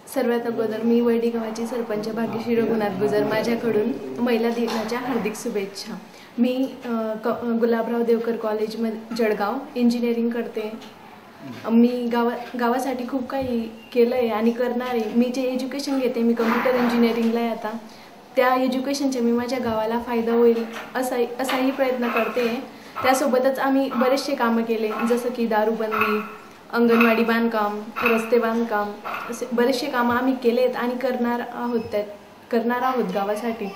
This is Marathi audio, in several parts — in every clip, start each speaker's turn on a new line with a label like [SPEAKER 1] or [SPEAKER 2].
[SPEAKER 1] सर्वात अगोदर मी वैडी गावाची सरपंच भाग्यश्री रघुनाथ गुजर माझ्याकडून महिला दिनाच्या हार्दिक शुभेच्छा। मी गुलाबराव देवकर कॉलेजमध्ये जळगाव इंजिनिअरिंग करते। मी गावासाठी खूप काही केलं आहे आणि करणार आहे। मी जे एज्युकेशन घेते मी कम्प्युटर इंजिनिअरिंगला आहे आता, त्या एज्युकेशनचे मी माझ्या गावाला फायदा होईल असाही प्रयत्न करते। त्यासोबतच आम्ही बरेचसे कामं केले, जसं की दारूबंदी, अंगणवाडी बांधकाम, रस्ते बांधकाम, असे बरेचसे कामं आम्ही केलेत आणि करणार आहोत गावासाठी।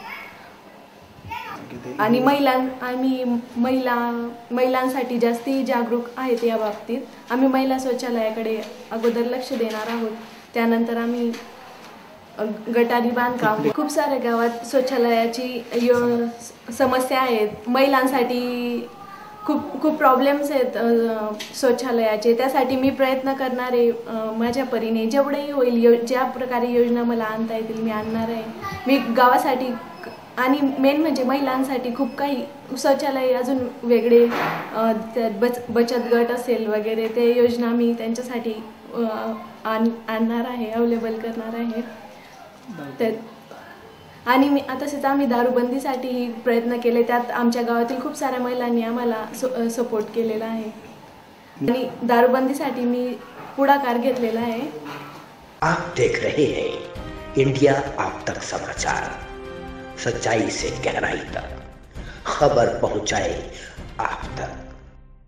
[SPEAKER 1] आणि महिलांसाठी जास्ती जागरूक आहेत या बाबतीत। आम्ही महिला शौचालयाकडे अगोदर लक्ष देणार आहोत, त्यानंतर आम्ही गटारी बांधकाम, खूप साऱ्या गावात शौचालयाची समस्या आहेत। महिलांसाठी खूप प्रॉब्लेम्स आहेत शौचालयाचे, त्यासाठी मी प्रयत्न करणार आहे माझ्या परीने, जेवढंही होईल ज्या प्रकारे योजना मला आणता येतील मी आणणार आहे। मी गावासाठी आणि मेन म्हणजे महिलांसाठी खूप काही शौचालय अजून वेगळे बचत गट असेल वगैरे, ते योजना मी त्यांच्यासाठी आणणार आहे, अवेलेबल करणार आहे। आणि तसेच आम्ही दारूबंदीसाठी प्रयत्न केले, त्यात आमच्या गावातील खूप साऱ्या महिलांनी आम्हाला सपोर्ट केलेला आहे आणि दारूबंदीसाठी मी पुढाकार घेतलेला आहे।
[SPEAKER 2] आप देख रहे हैं इंडिया आप तक समाचार, सच्चाई से गहराई तक खबर पहुंचाए आप तक।